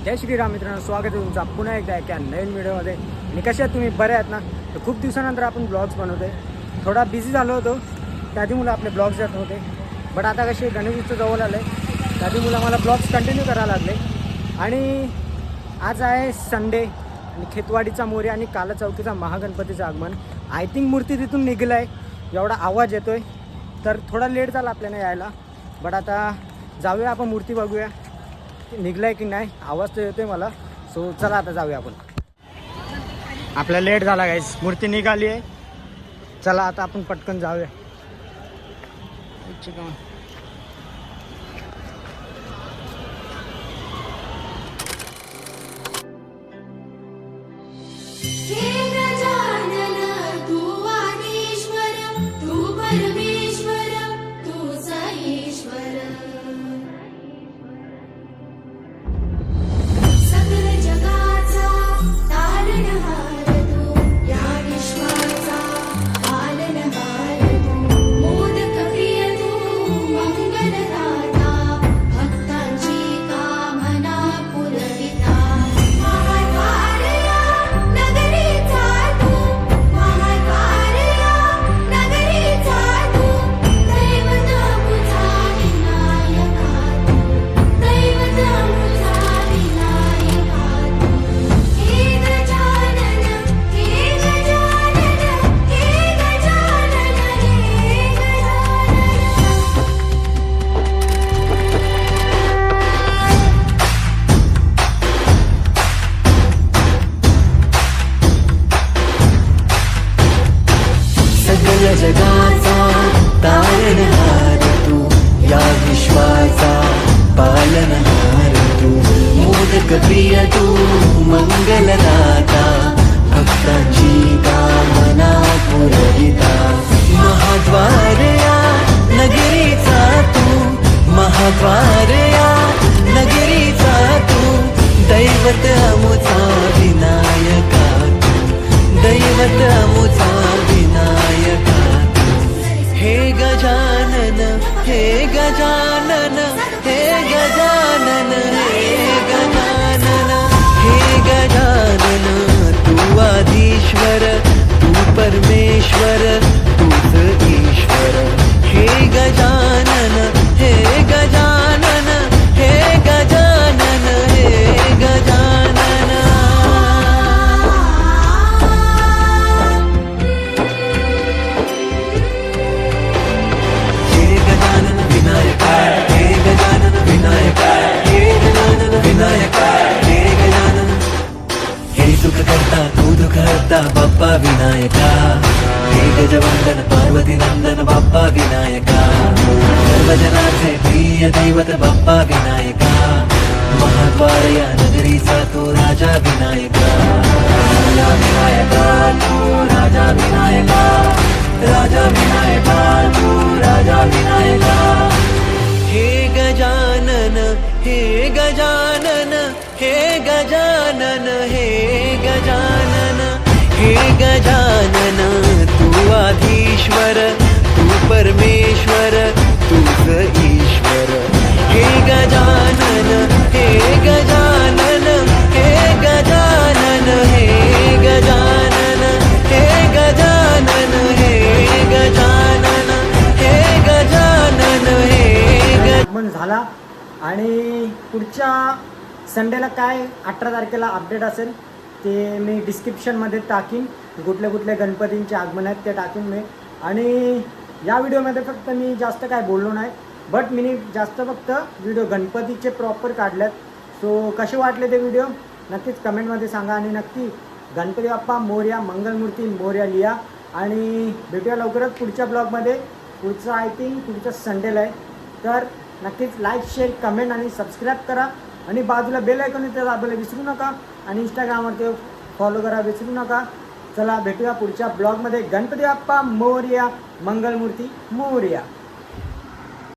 जय श्रीराम मित्रांनो, स्वागत आहे तुमचं पुन्हा एकदा एका नवीन व्हिडिओमध्ये. आणि कसे आहात तुम्ही? बरे आहेत ना? तर खूप दिवसानंतर आपण ब्लॉग्स बनवतोय. थोडा बिझी झालो होतो, त्याआधी मुलं आपले ब्लॉग्स जात होते. बट आता कसे गणेश उत्सव जवळ आलं आहे, त्याआधी मुलं मला ब्लॉग्स कंटिन्यू करायला लागले. आणि आज आहे संडे आणि खेतवाडीचा मोर्या आणि काला चौकीचा महागणपतीचं आगमन. आय थिंक मूर्ती तिथून निघलं आहे, एवढा आवाज येतो आहे. तर थोडा लेट झाला आपल्याला यायला, बट आता जाऊया आपण मूर्ती बघूया निघलाय की नाही. आवाज तर येतोय मला. सो चला आता जाऊया आपण. आपला लेट झाला गाईस, मूर्ती निघाली आहे. चला आता आपण पटकन जाऊया. जगाचा तारणहार तू, या विश्वाचा पालनहार तू, मोदक प्रिय तू, मंगलदाता, भक्तांची कामना पुरविता. महाद्वार या नगरीचा तू, महाद्वार या नगरीचा तू, दैवत अमुचा विनायका तू, दैवत अमुचा विनायका. हे गजानन, हे गजानन, हे गजानन, हे गजानन, हे गजानन. तू आधीश्वर, तू परमेश्वर, तूच ईश्वर. हे गजानन, हे गजानन, हे गजानन, हे गजानन. करता तू दुख हरता बाप्पा विनायका. हे गजवंदन पार्वती नंदन बाप्पा विनायका. सर्वजनाचे प्रिय दैवत बाप्पा विनायका. महाद्वार या नगरीचा तू राजा विनायका. राजा विनायका तू राजा विनायका. राजा विनायका तू राजा विनायका. हे गजानन, हे गजानन, हे गजानन, हे गजानन, हे गजानन. तू आधीश्वर, तू परमेश्वर, तूच ईश्वर. हे गजानन, हे गजानन, हे गजानन, हे गजानन, हे गजानन, हे गजानन, हे गजानन, हे आगमन झाला. आणि पुढच्या संडेला काय 18 तारखेला अपडेट असेल ते मी डिस्क्रिप्शनमध्ये टाकीन. कुठले कुठले गणपतींचे आगमन आहेत ते टाकीन मी. आणि या व्हिडिओमध्ये फक्त मी जास्त काय बोललो नाही, बट मी जास्त फक्त व्हिडिओ गणपतीचे प्रॉपर काढल्यात. सो कसे वाटले ते व्हिडिओ नक्कीच कमेंटमध्ये सांगा. आणि नक्की गणपती बाप्पा मोरया, मंगलमूर्ती मोरया लिहा. आणि भेटूया लवकरच पुढच्या ब्लॉगमध्ये. पुढचं आय थिंक पुढच्या संडेला आहे. तर नक्कीच लाईक, शेअर, कमेंट आणि सबस्क्राईब करा. आणि बाजूला बेल आयकॉन इथे दाबायला विसरू नका. आणि इंस्टाग्रामवरती फॉलो करा विसरू नका. चला भेटूया पुढच्या ब्लॉगमध्ये. गणपती बाप्पा मोरया, मंगलमूर्ती मोरया.